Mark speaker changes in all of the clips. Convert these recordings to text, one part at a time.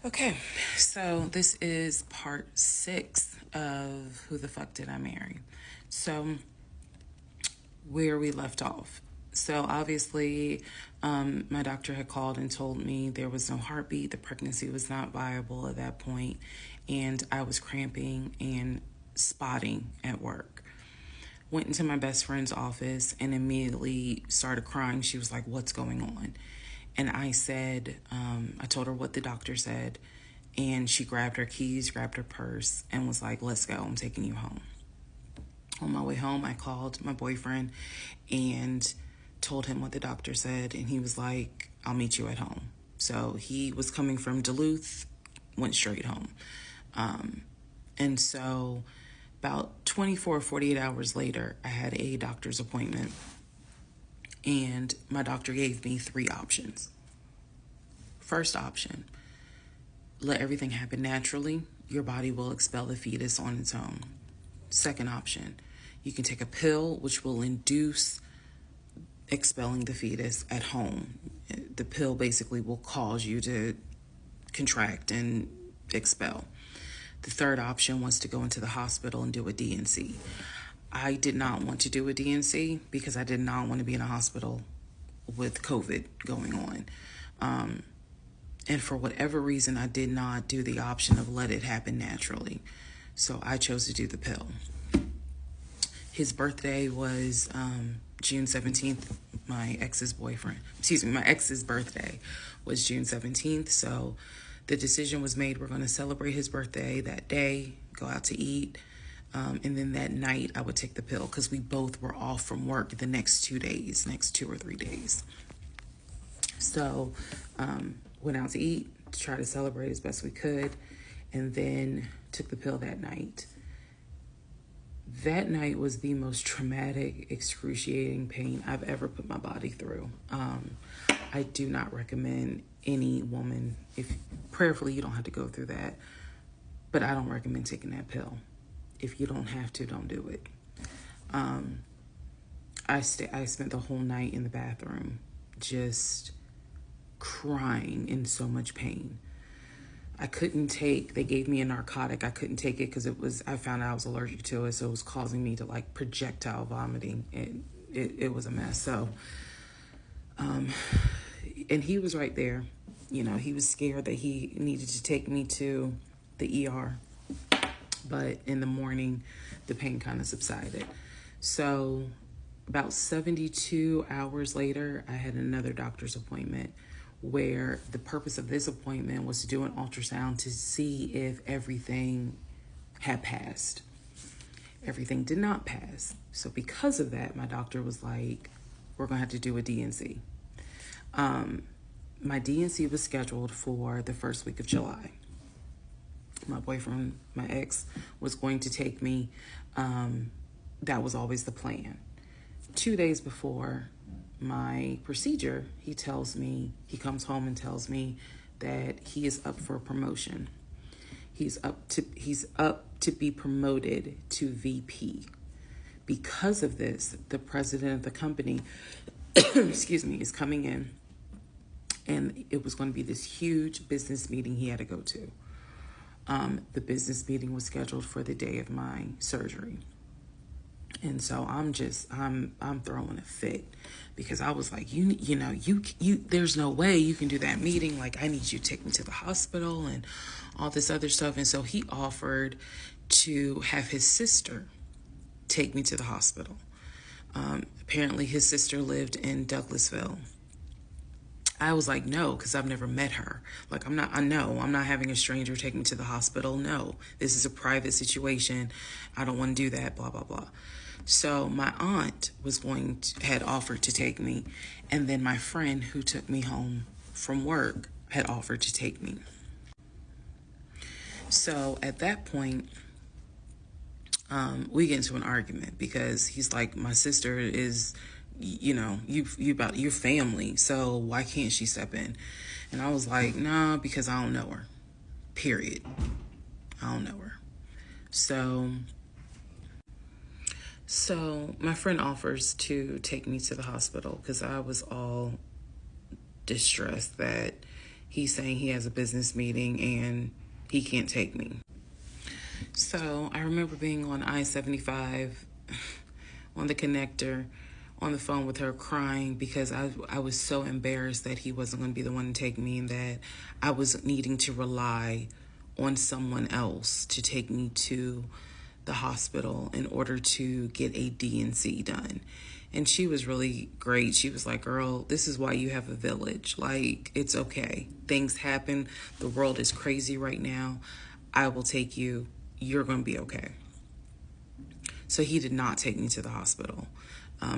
Speaker 1: Okay, so this is part 6 of Who the Fuck Did I Marry? So, where we left off. So, obviously, my doctor had called and told me there was no heartbeat, the pregnancy was not viable at that point, and I was cramping and spotting at work. Went into my best friend's office and immediately started crying. She was like, "What's going on?" And I said, I told her what the doctor said, and she grabbed her keys, grabbed her purse, and was like, "Let's go, I'm taking you home." On my way home, I called my boyfriend and told him what the doctor said, and he was like, "I'll meet you at home." So he was coming from Duluth, went straight home. And so about 24 or 48 hours later, I had a doctor's appointment, and my doctor gave me 3 options. First option, let everything happen naturally. Your body will expel the fetus on its own. Second option, you can take a pill which will induce expelling the fetus at home. The pill basically will cause you to contract and expel. The third option was to go into the hospital and do a D&C. I did not want to do a D&C because I did not want to be in a hospital with COVID going on. And for whatever reason, I did not do the option of let it happen naturally. So I chose to do the pill. His birthday was June 17th. My ex's birthday was June 17th. So the decision was made, we're going to celebrate his birthday that day, go out to eat. And then that night I would take the pill because we both were off from work the next 2 or 3 days. So went out to eat to try to celebrate as best we could, and then took the pill that night. That night was the most traumatic, excruciating pain I've ever put my body through. I do not recommend any woman, if prayerfully you don't have to go through that, but I don't recommend taking that pill. If you don't have to, don't do it. I spent the whole night in the bathroom just crying in so much pain. They gave me a narcotic. I couldn't take it because I found out I was allergic to it. So it was causing me to like projectile vomiting. It was a mess. So, and he was right there. You know, he was scared that he needed to take me to the ER. But in the morning, the pain kind of subsided. So about 72 hours later, I had another doctor's appointment where the purpose of this appointment was to do an ultrasound to see if everything had passed. Everything did not pass. So because of that, my doctor was like, we're going to have to do a D&C. My D&C was scheduled for the first week of July. My boyfriend, my ex, was going to take me. That was always the plan. 2 days before my procedure, he comes home and tells me that he is up for a promotion. He's up to be promoted to VP. Because of this, the president of the company, is coming in, and it was going to be this huge business meeting he had to go to. The business meeting was scheduled for the day of my surgery. And so I'm throwing a fit because I was like, you there's no way you can do that meeting. Like, I need you to take me to the hospital and all this other stuff. And so he offered to have his sister take me to the hospital. Apparently his sister lived in Douglasville. I was like, no, because I've never met her. Like, I'm not having a stranger take me to the hospital. No, this is a private situation. I don't want to do that, blah, blah, blah. So my aunt had offered to take me. And then my friend who took me home from work had offered to take me. So at that point, we get into an argument because he's like, my sister is, you about your family, so why can't she step in? And I was like, nah, because I don't know her. Period. I don't know her. So my friend offers to take me to the hospital because I was all distressed that he's saying he has a business meeting and he can't take me. So I remember being on I-75 on the connector on the phone with her crying because I was so embarrassed that he wasn't going to be the one to take me and that I was needing to rely on someone else to take me to the hospital in order to get a D&C done. And she was really great. She was like, girl, this is why you have a village. Like, it's okay. Things happen. The world is crazy right now. I will take you. You're going to be okay. So he did not take me to the hospital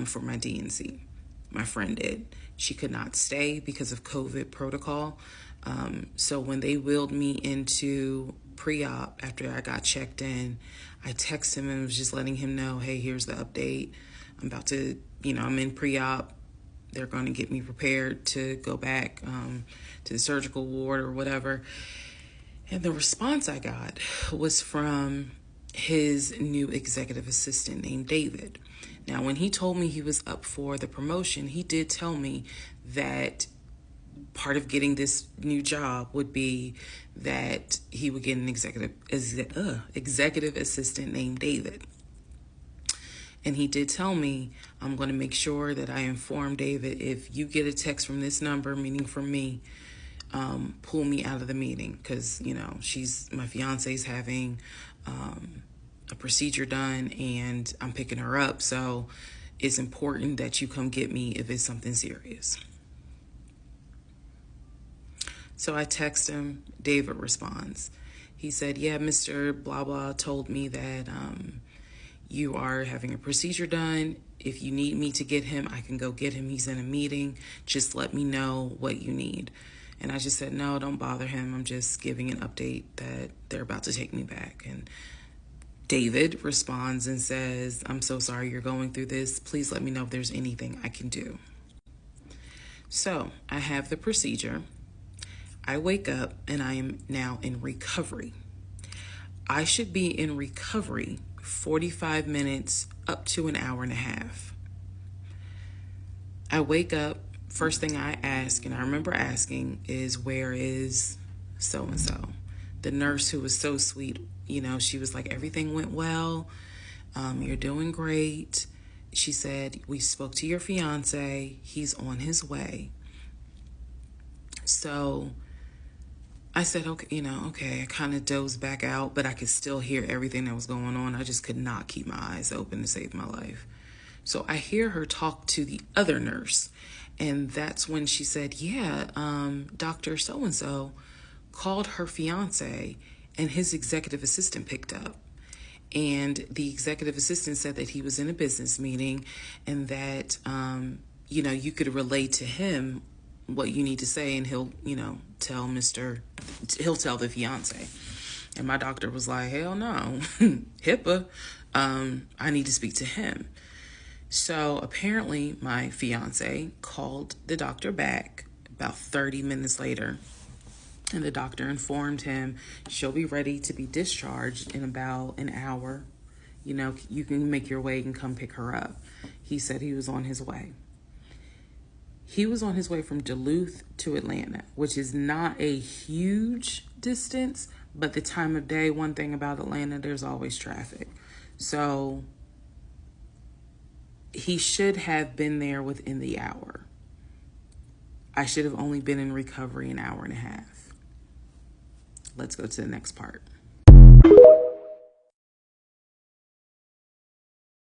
Speaker 1: for my D&C. My friend did. She could not stay because of COVID protocol. So when they wheeled me into pre-op after I got checked in, I texted him and was just letting him know, hey, here's the update. I'm about to, I'm in pre-op. They're going to get me prepared to go back to the surgical ward or whatever. And the response I got was from his new executive assistant named David. Now, when he told me he was up for the promotion, he did tell me that part of getting this new job would be that he would get an executive assistant named David. And he did tell me, I'm going to make sure that I inform David, if you get a text from this number, meaning from me, pull me out of the meeting because, my fiance's having a procedure done and I'm picking her up. So it's important that you come get me if it's something serious. So I text him. David responds. He said, yeah, Mr. Blah Blah told me that you are having a procedure done. If you need me to get him, I can go get him. He's in a meeting. Just let me know what you need. And I just said, no, don't bother him. I'm just giving an update that they're about to take me back. And David responds and says, I'm so sorry you're going through this. Please let me know if there's anything I can do. So I have the procedure. I wake up and I am now in recovery. I should be in recovery 45 minutes up to an hour and a half. I wake up. First thing I ask, and I remember asking, is where is so-and-so? The nurse who was so sweet, she was like, everything went well. You're doing great. She said, we spoke to your fiance. He's on his way. So I said, okay. I kind of dozed back out, but I could still hear everything that was going on. I just could not keep my eyes open to save my life. So I hear her talk to the other nurse. And that's when she said, Dr. So-and-so called her fiance and his executive assistant picked up. And the executive assistant said that he was in a business meeting and that, you could relate to him what you need to say and he'll tell the fiance. And my doctor was like, hell no, HIPAA, I need to speak to him. So apparently my fiance called the doctor back about 30 minutes later, and the doctor informed him she'll be ready to be discharged in about an hour. You can make your way and come pick her up. He said he was on his way. He was on his way from Duluth to Atlanta, which is not a huge distance, but the time of day, one thing about Atlanta, there's always traffic. So he should have been there within the hour. I should have only been in recovery an hour and a half. Let's go to the next part.